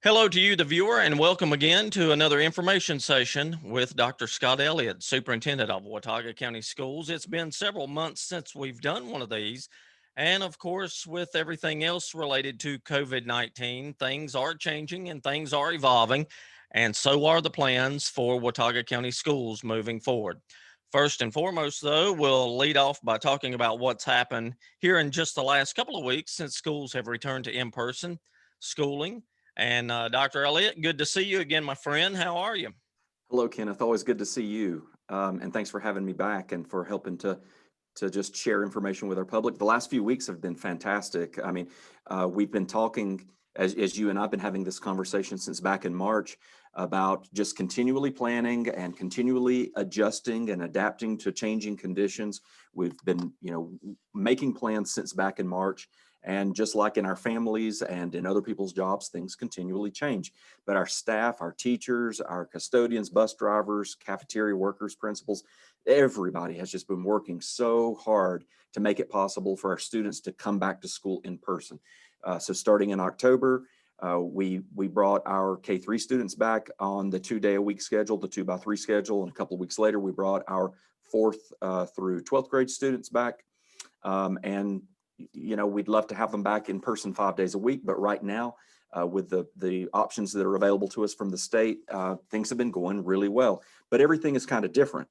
Hello to you, the viewer, and welcome again to another information session with Dr. Scott Elliott, Superintendent of Watauga County Schools. It's been several months since we've done one of these. And of course, with everything else related to COVID-19, things are changing and things are evolving, and so are the plans for Watauga County Schools moving forward. First and foremost, though, we'll lead off by talking about what's happened here in just the last couple of weeks since schools have returned to in-person schooling. And Dr. Elliott, good to see you again, my friend. How are you? Hello, Kenneth. Always good to see you. And thanks for having me back and for helping to just share information with our public. The last few weeks have been fantastic. I mean, we've been talking, as you and I've been having this conversation since back in March, about just continually planning and continually adjusting and adapting to changing conditions. We've been, making plans since back in March. And just like in our families and in other people's jobs, things continually change. But our staff, our teachers, our custodians, bus drivers, cafeteria workers, principals, everybody has just been working so hard to make it possible for our students to come back to school in person. So starting in October, we brought our K-3 students back on the 2-day-a-week schedule, the 2x3 schedule, and a couple of weeks later, we brought our 4th through 12th grade students back. And we'd love to have them back in person 5 days a week, but right now, with the options that are available to us from the state, things have been going really well. But everything is kind of different.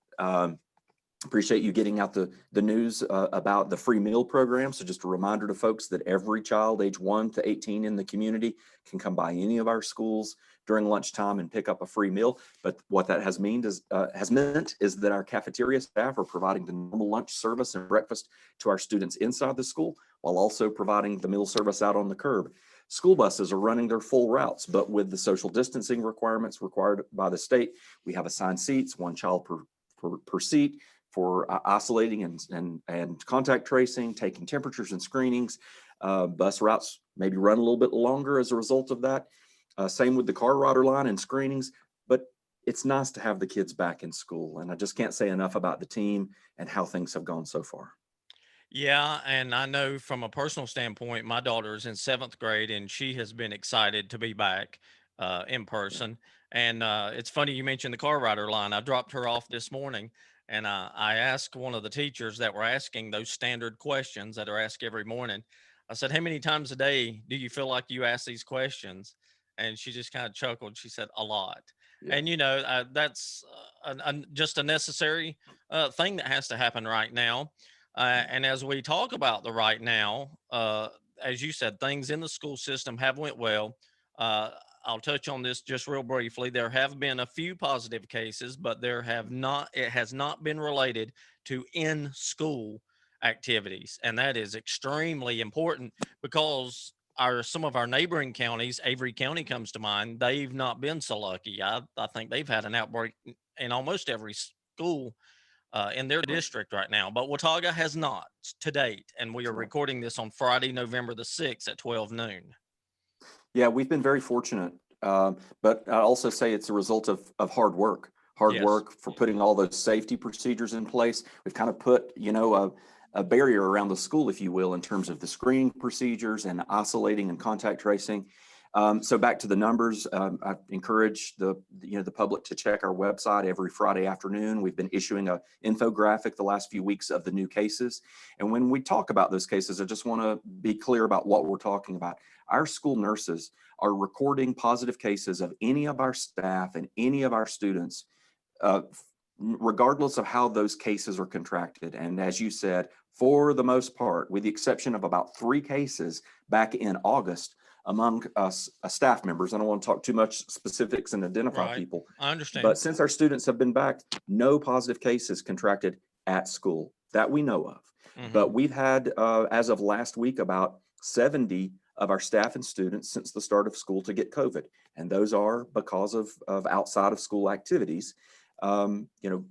Appreciate you getting out the news about the free meal program. So just a reminder to folks that every child age 1 to 18 in the community can come by any of our schools during lunchtime and pick up a free meal. But what that has meant is that our cafeteria staff are providing the normal lunch service and breakfast to our students inside the school, while also providing the meal service out on the curb. School buses are running their full routes, but with the social distancing requirements required by the state, we have assigned seats, one child per seat, for isolating and contact tracing, taking temperatures and screenings. Bus routes maybe run a little bit longer as a result of that. Same with the car rider line and screenings, but it's nice to have the kids back in school. And I just can't say enough about the team and how things have gone so far. Yeah, and I know from a personal standpoint, my daughter is in 7th grade and she has been excited to be back in person. And it's funny you mentioned the car rider line. I dropped her off this morning and I asked one of the teachers that were asking those standard questions that are asked every morning. I said, "How many times a day do you feel like you ask these questions?" And she just kind of chuckled. She said, "A lot." Yeah. And, that's just a necessary thing that has to happen right now. And as we talk about the right now, as you said, things in the school system have went well. Uh, I'll touch on this just real briefly. There have been a few positive cases, but it has not been related to in school activities. And that is extremely important because some of our neighboring counties, Avery County comes to mind, they've not been so lucky. I think they've had an outbreak in almost every school in their Right. district right now, but Watauga has not to date. And we are Correct. recording this on Friday, November the 6th at 12 noon. Yeah, we've been very fortunate, but I also say it's a result of hard Yes. work for putting all those safety procedures in place. We've kind of put, a barrier around the school, if you will, in terms of the screening procedures and isolating and contact tracing. So back to the numbers, I encourage the public to check our website every Friday afternoon. We've been issuing an infographic the last few weeks of the new cases. And when we talk about those cases, I just want to be clear about what we're talking about. Our school nurses are recording positive cases of any of our staff and any of our students, regardless of how those cases are contracted. And as you said, for the most part, with the exception of about 3 cases back in August, among us staff members. I don't want to talk too much specifics and identify Right. people, I understand. but since our students have been back, no positive cases contracted at school that we know of. Hmm. But we've had, as of last week, about 70 of our staff and students since the start of school to get COVID. And those are because of outside of school activities, um, you know,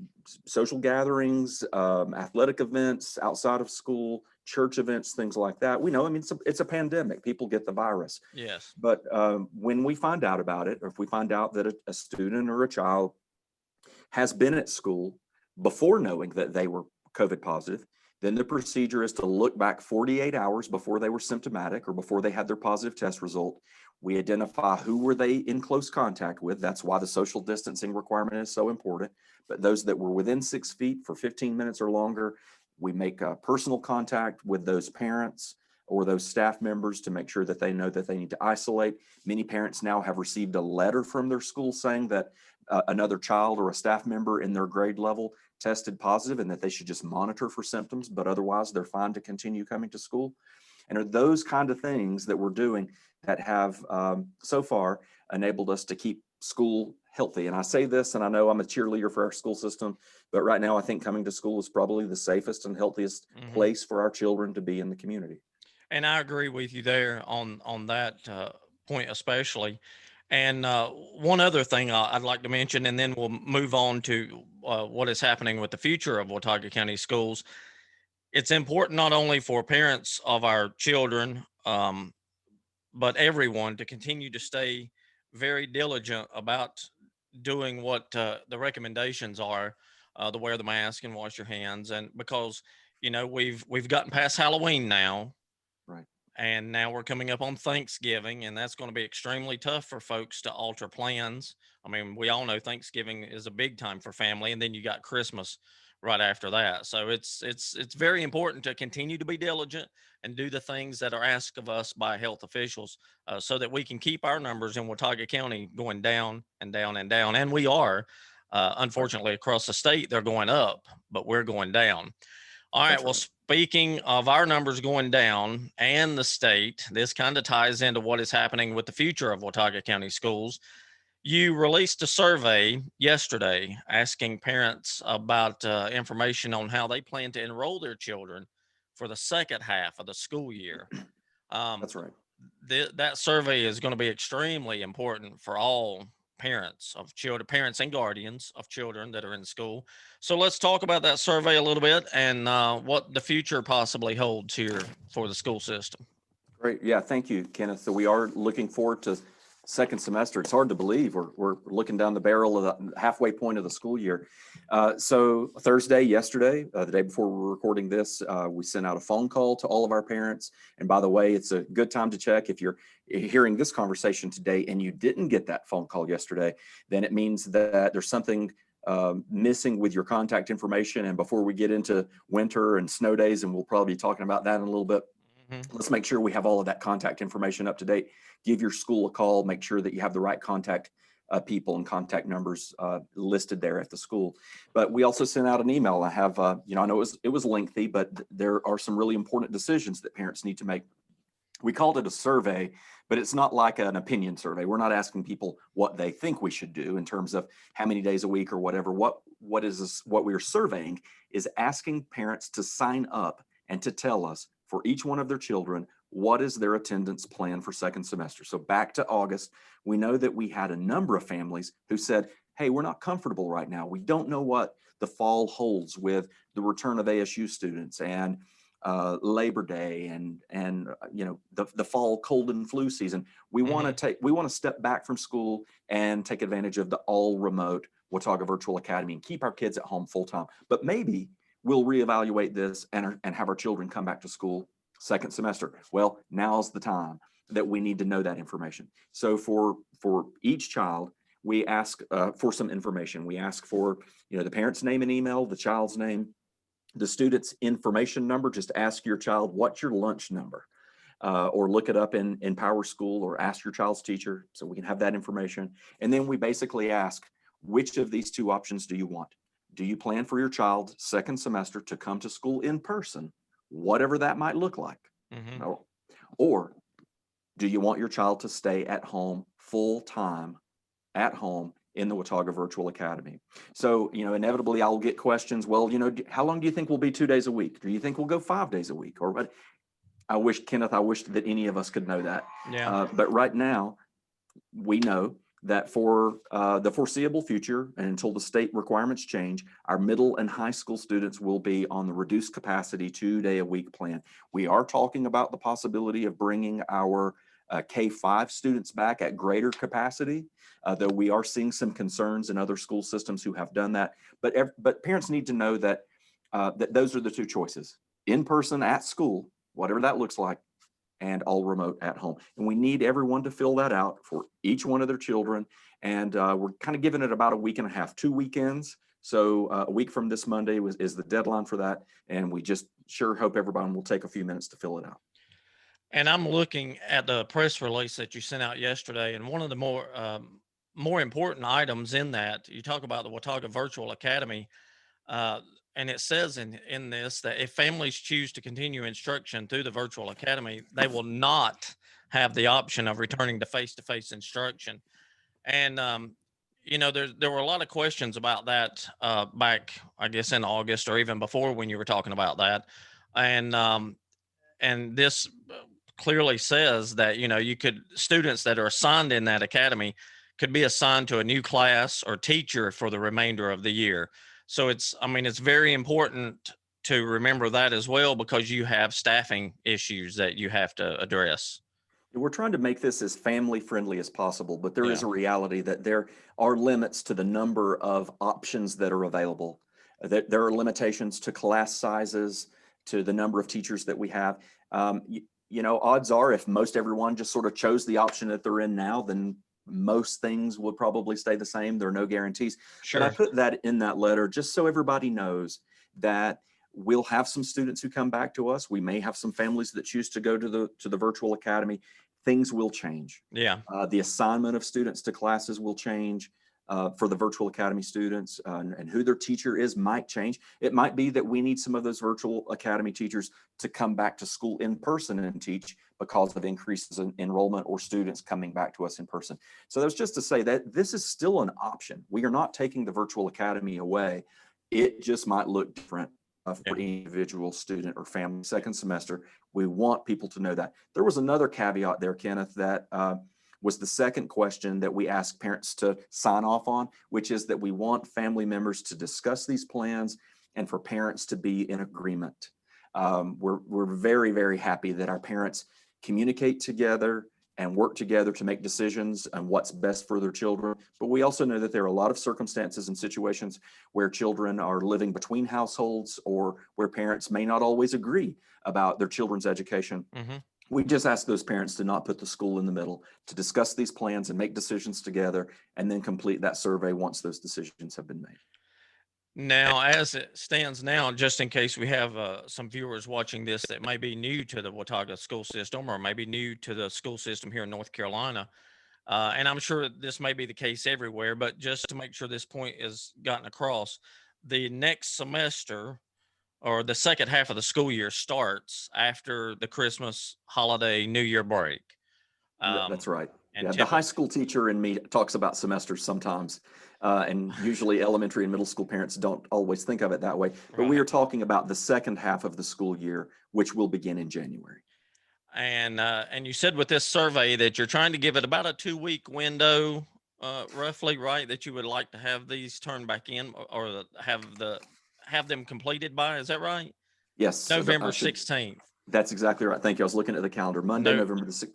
social gatherings, athletic events outside of school, church events, things like that. We know, I mean, it's a pandemic. People get the virus. Yes. But when we find out about it, or if we find out that a student or a child has been at school before knowing that they were COVID positive, then the procedure is to look back 48 hours before they were symptomatic or before they had their positive test result. We identify who were they in close contact with. That's why the social distancing requirement is so important. But those that were within 6 feet for 15 minutes or longer, we make personal contact with those parents or those staff members to make sure that they know that they need to isolate. Many parents now have received a letter from their school saying that another child or a staff member in their grade level tested positive and that they should just monitor for symptoms, but otherwise they're fine to continue coming to school. And are those kind of things that we're doing that have so far enabled us to keep school healthy. And I say this, and I know I'm a cheerleader for our school system, but right now I think coming to school is probably the safest and healthiest Hmm. place for our children to be in the community. And I agree with you there on that point especially. And one other thing I'd like to mention, and then we'll move on to what is happening with the future of Watauga County schools. It's important not only for parents of our children, but everyone to continue to stay very diligent about doing what the recommendations are, to wear the mask and wash your hands, and because we've gotten past Halloween now, Right. and now we're coming up on Thanksgiving, and that's going to be extremely tough for folks to alter plans. I mean, we all know Thanksgiving is a big time for family, and then you got Christmas right after that. So it's very important to continue to be diligent and do the things that are asked of us by health officials, so that we can keep our numbers in Watauga County going down and down and down. And we are, Right. unfortunately, across the state, they're going up, but we're going down. All right. That's Well, right. speaking of our numbers going down and the state, this kind of ties into what is happening with the future of Watauga County schools. You released a survey yesterday asking parents about information on how they plan to enroll their children for the second half of the school year. Um, That's right. that survey is going to be extremely important for all parents of children, parents and guardians of children that are in school. So let's talk about that survey a little bit and what the future possibly holds here for the school system. Great. Yeah, thank you, Kenneth. So we are looking forward to second semester. It's hard to believe we're looking down the barrel of the halfway point of the school year. So Thursday, yesterday, the day before we're recording this, we sent out a phone call to all of our parents. And by the way, it's a good time to check if you're hearing this conversation today and you didn't get that phone call yesterday, then it means that there's something missing with your contact information. And before we get into winter and snow days, and we'll probably be talking about that in a little bit, Mhm. let's make sure we have all of that contact information up to date. Give your school a call, make sure that you have the right contact people and contact numbers listed there at the school. But we also sent out an email. I have, I know it was lengthy, but there are some really important decisions that parents need to make. We called it a survey, but it's not like an opinion survey. We're not asking people what they think we should do in terms of how many days a week or whatever. What is this? What we are surveying is asking parents to sign up and to tell us for each one of their children what is their attendance plan for second semester. So back to August, we know that we had a number of families who said, hey, we're not comfortable right now. We don't know what the fall holds with the return of ASU students and Labor Day and the fall cold and flu season. We Mhm. want to step back from school and take advantage of the all remote Watauga Virtual Academy and keep our kids at home full time. But maybe we'll reevaluate this and have our children come back to school second semester. Well, now's the time that we need to know that information. So for each child, we ask for some information. We ask for the parent's name and email, the child's name, the student's information number. Just ask your child, what's your lunch number? Or look it up in Power School or ask your child's teacher so we can have that information. And then we basically ask, which of these two options do you want? Do you plan for your child second semester to come to school in person, whatever that might look like? Mhm. No. Or do you want your child to stay at home full time at home in the Watauga Virtual Academy? So, inevitably I'll get questions. Well, how long do you think we'll be 2 days a week? Do you think we'll go 5 days a week? Or what? I wish that any of us could know that. Yeah. But right now, we know that for the foreseeable future and until the state requirements change, our middle and high school students will be on the reduced capacity 2 day a week plan. We are talking about the possibility of bringing our K-5 students back at greater capacity, though we are seeing some concerns in other school systems who have done that. But parents need to know that that those are the two choices: in person at school, whatever that looks like, and all remote at home. And we need everyone to fill that out for each one of their children. And we're kind of giving it about a week and a half, 2 weekends. So a week from this Monday is the deadline for that. And we just sure hope everybody will take a few minutes to fill it out. And I'm looking at the press release that you sent out yesterday, and one of the more important items in that, you talk about the Watauga Virtual Academy, uh, and it says in this that if families choose to continue instruction through the virtual academy, they will not have the option of returning to face-to-face instruction. And there were a lot of questions about that back, I guess, in August or even before when you were talking about that, and this clearly says that you could students that are assigned in that academy could be assigned to a new class or teacher for the remainder of the year. So it's very important to remember that as well, because you have staffing issues that you have to address. We're trying to make this as family friendly as possible, but there Yeah, is a reality that there are limits to the number of options that are available. That there are limitations to class sizes, to the number of teachers that we have. Odds are if most everyone just sort of chose the option that they're in now, then most things would probably stay the same. There are no guarantees. But I sure. put that in that letter just so everybody knows that we'll have some students who come back to us. We may have some families that choose to go to the virtual academy. Things will change. Yeah, The assignment of students to classes will change for the virtual academy students, and who their teacher is might change. It might be that we need some of those virtual academy teachers to come back to school in person and teach because of increases in enrollment or students coming back to us in person. So that was just to say that this is still an option. We are not taking the virtual academy away. It just might look different yeah. for individual student or family second semester. We want people to know that. There was another caveat there, Kenneth, that was the second question that we ask parents to sign off on, which is that we want family members to discuss these plans and for parents to be in agreement. We're very, very happy that our parents communicate together and work together to make decisions on what's best for their children. But we also know that there are a lot of circumstances and situations where children are living between households or where parents may not always agree about their children's education. Hmm. We just ask those parents to not put the school in the middle, to discuss these plans and make decisions together, and then complete that survey once those decisions have been made. Now, as it stands now, just in case we have some viewers watching this that may be new to the Watauga school system or maybe new to the school system here in North Carolina, and I'm sure this may be the case everywhere, but just to make sure this point is gotten across, the next semester or the second half of the school year starts after the Christmas holiday New Year break. That's Um, right. and Yeah, the high typically, school teacher in me talks about semesters sometimes. And usually elementary and middle school parents don't always think of it that way. But we right. are talking about the second half of the school year, which will begin in January. And you said with this survey that you're trying to give it about a 2 week window, roughly, right? That you would like to have these turned back in or have them completed by. Is that right? Yes, I November should. 16th. That's exactly right. Thank you. I was looking at the calendar. Monday, No, November the 6th.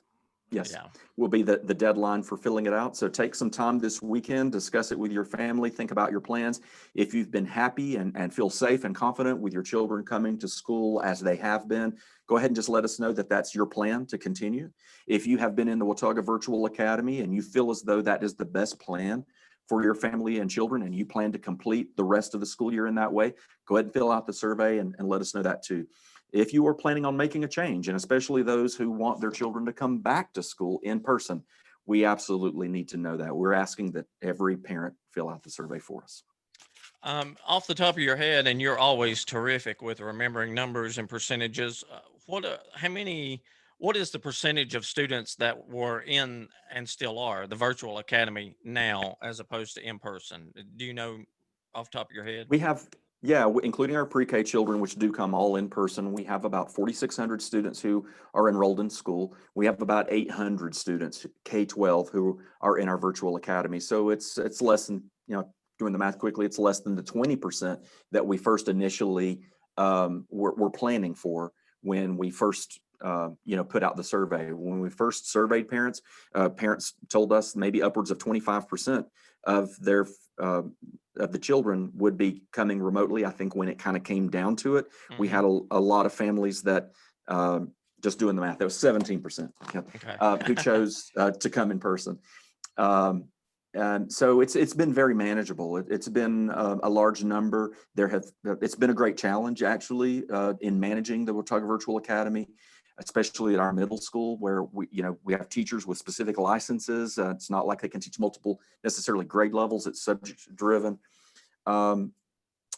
Yes, yeah. will be the deadline for filling it out. So take some time this weekend, discuss it with your family, think about your plans. If you've been happy and feel safe and confident with your children coming to school as they have been, go ahead and just let us know that that's your plan to continue. If you have been in the Watauga Virtual Academy and you feel as though that is the best plan for your family and children and you plan to complete the rest of the school year in that way, go ahead and fill out the survey and let us know that too. If you are planning on making a change, and especially those who want their children to come back to school in person, we absolutely need to know that. We're asking that every parent fill out the survey for us. Off the top of your head, and you're always terrific with remembering numbers and percentages. What is the percentage of students that were in and still are the virtual academy now as opposed to in person? Do you know off the top of your head? We have, yeah, including our pre-K children, which do come all in person. We have about 4,600 students who are enrolled in school. We have about 800 students, K-12, who are in our virtual academy. So it's less than, doing the math quickly, it's less than the 20% that we first initially were planning for when we first put out the survey. When we first surveyed parents, parents told us maybe upwards of 25% of their of the children would be coming remotely. I think when it kind of came down to it, we Hmm. had a lot of families that just doing the math, that was 17%, Okay. who chose to come in person. And so it's been very manageable. It's been a large number. It's been a great challenge actually in managing the Watauga Virtual Academy, especially at our middle school where we have teachers with specific licenses. It's not like they can teach multiple necessarily grade levels. It's subject driven.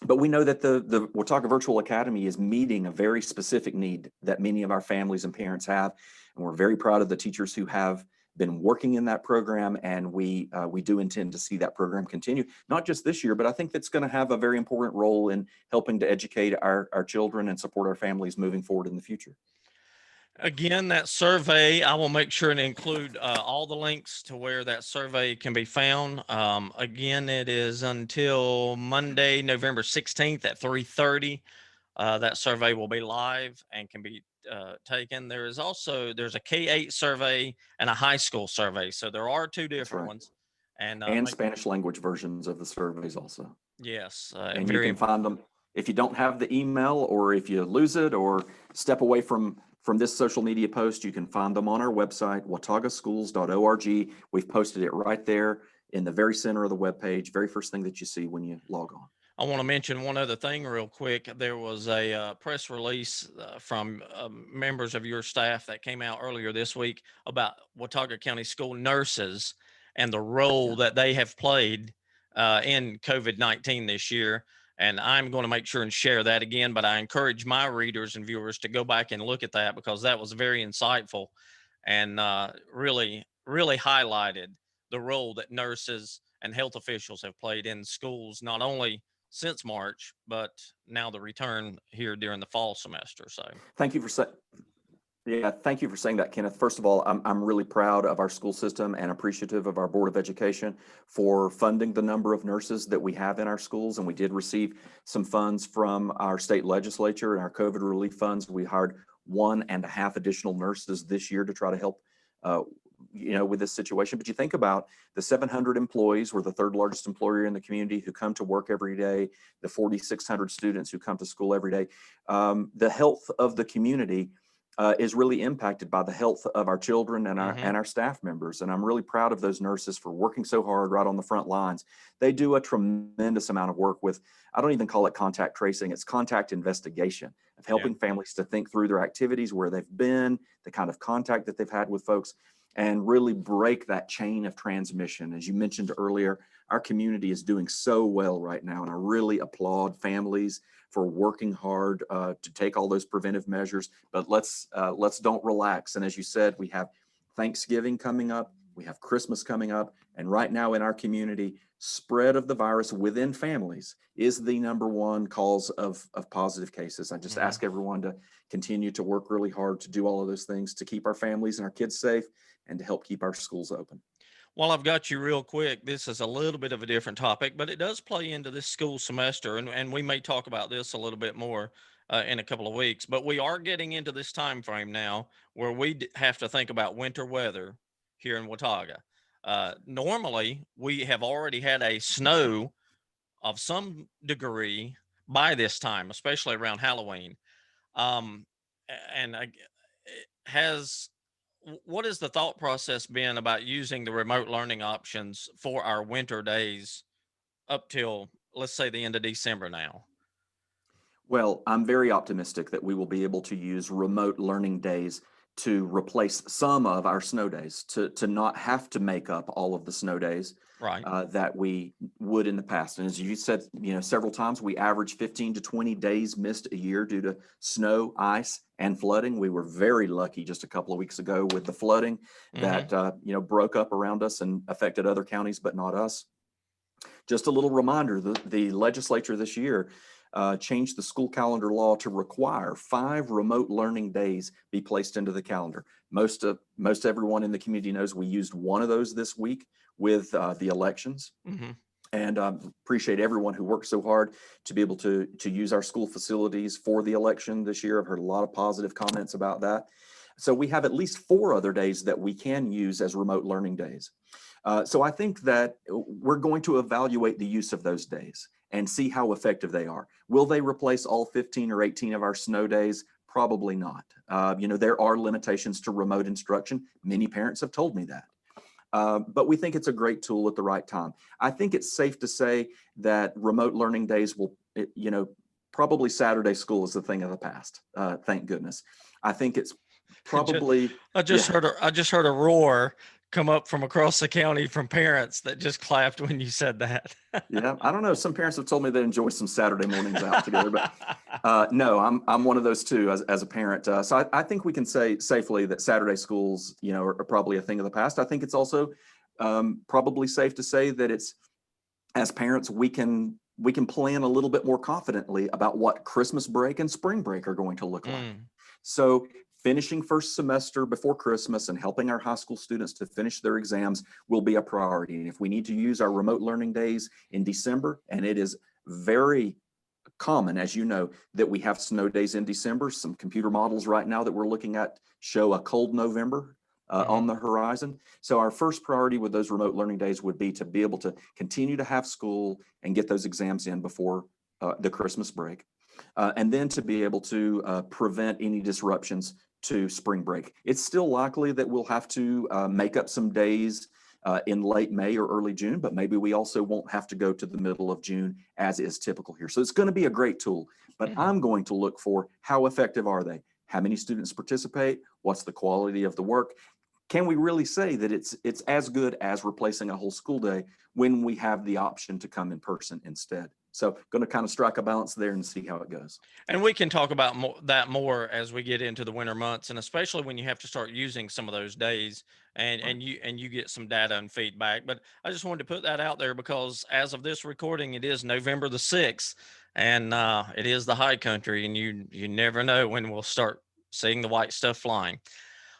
But we know that the Watauga Virtual Academy is meeting a very specific need that many of our families and parents have. And we're very proud of the teachers who have been working in that program. And we do intend to see that program continue, not just this year, but I think that's going to have a very important role in helping to educate our children and support our families moving forward in the future. Again, that survey, I will make sure and include all the links to where that survey can be found. Again, it is until Monday, November 16th at 3:30. That survey will be live and can be taken. There's a K-8 survey and a high school survey. So there are two That's different right. ones. And And Spanish language versions of the surveys also. yes, And you very can important. find them if you don't have the email, or if you lose it or step away from this social media post, you can find them on our website, wataugaschools.org. We've posted it right there in the very center of the webpage, very first thing that you see when you log on. I want to mention one other thing real quick. There was a press release from members of your staff that came out earlier this week about Watauga County school nurses and the role Yeah. that they have played in COVID-19 this year. And I'm going to make sure and share that again, but I encourage my readers and viewers to go back and look at that because that was very insightful and really, really highlighted the role that nurses and health officials have played in schools, not only since March, but now the return here during the fall semester. So Thank you for thank you for saying that, Kenneth. First of all, I'm really proud of our school system and appreciative of our Board of Education for funding the number of nurses that we have in our schools. And we did receive some funds from our state legislature and our COVID relief funds. We hired 1.5 additional nurses this year to try to help with this situation. But you think about the 700 employees, we're the third largest employer in the community, who come to work every day, the 4,600 students who come to school every day. The health of the community is really impacted by the health of our children and our staff members. And I'm really proud of those nurses for working so hard right on the front lines. They do a tremendous amount of work with, I don't even call it contact tracing, it's contact investigation, of helping families to think through their activities, where they've been, the kind of contact that they've had with folks, and really break that chain of transmission. As you mentioned earlier, our community is doing so well right now, and I really applaud families for working hard to take all those preventive measures. But let's don't relax. And as you said, we have Thanksgiving coming up, we have Christmas coming up, and right now in our community, spread of the virus within families is the #1 cause of positive cases. I just ask everyone to continue to work really hard to do all of those things to keep our families and our kids safe and to help keep our schools open. while I've got you real quick, this is a little bit of a different topic, but it does play into this school semester. And we may talk about this a little bit more in a couple of weeks, but we are getting into this time frame now where we have to think about winter weather here in Watauga. Normally, we have already had a snow of some degree by this time, especially around Halloween. Um, and has what has the thought process been about using the remote learning options for our winter days up till, let's say, the end of December now? Well, I'm very optimistic that we will be able to use remote learning days to replace some of our snow days, to not have to make up all of the snow days Right. that we would in the past. And as you said, several times, we average 15 to 20 days missed a year due to snow, ice, and flooding. We were very lucky just a couple of weeks ago with the flooding that broke up around us and affected other counties, but not us. Just a little reminder, the legislature this year changed the school calendar law to require 5 remote learning days be placed into the calendar. Most everyone in the community knows we used one of those this week with the elections. And appreciate everyone who worked so hard to be able to use our school facilities for the election this year. I've heard a lot of positive comments about that. So we have at least 4 other days that we can use as remote learning days. So I think that we're going to evaluate the use of those days and see how effective they are. Will they replace all 15 or 18 of our snow days? Probably not. There are limitations to remote instruction. Many parents have told me that. But we think it's a great tool at the right time. I think it's safe to say that remote learning days probably Saturday school is a thing of the past. Thank goodness. I think it's Ju- probably, I yeah, just heard a roar come up from across the county from parents that just clapped when you said that. yeah. I don't know. Some parents have told me they enjoy some Saturday mornings out together, but no, I'm one of those too as a parent. So I think we can say safely that Saturday schools, are probably a thing of the past. I think it's also probably safe to say that it's, as parents, we can plan a little bit more confidently about what Christmas break and spring break are going to look like. Mm. So finishing first semester before Christmas and helping our high school students to finish their exams will be a priority. And if we need to use our remote learning days in December, and it is very common, as you know, that we have snow days in December. Some computer models right now that we're looking at show a cold November on the horizon. So our first priority with those remote learning days would be to be able to continue to have school and get those exams in before the Christmas break. And then to be able to prevent any disruptions to spring break. It's still likely that we'll have to make up some days in late May or early June, but maybe we also won't have to go to the middle of June as is typical here. So it's going to be a great tool, but I'm going to look for how effective are they? How many students participate? What's the quality of the work? Can we really say that it's as good as replacing a whole school day when we have the option to come in person instead? So going to kind of strike a balance there and see how it goes. And we can talk about that more as we get into the winter months, and especially when you have to start using some of those days and Right. you get some data and feedback. But I just wanted to put that out there because as of this recording, it is November the 6th, and it is the high country, and you never know when we'll start seeing the white stuff flying.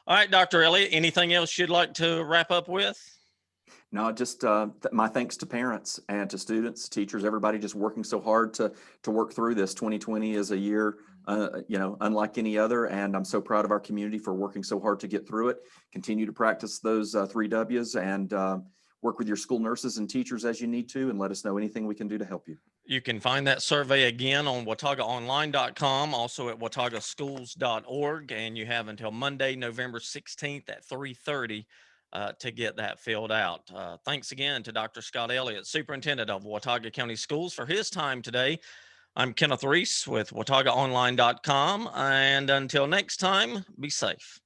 All right, Dr. Elliott, anything else you'd like to wrap up with? No, just my thanks to parents and to students, teachers, everybody just working so hard to work through this. 2020 is a year, unlike any other, and I'm so proud of our community for working so hard to get through it. Continue to practice those 3 Ws and work with your school nurses and teachers as you need to, and let us know anything we can do to help you. You can find that survey again on WataugaOnline.com, also at WataugaSchools.org, and you have until Monday, November 16th at 3:30 to get that filled out. Thanks again to Dr. Scott Elliott, Superintendent of Watauga County Schools, for his time today. I'm Kenneth Reese with WataugaOnline.com, and until next time, be safe.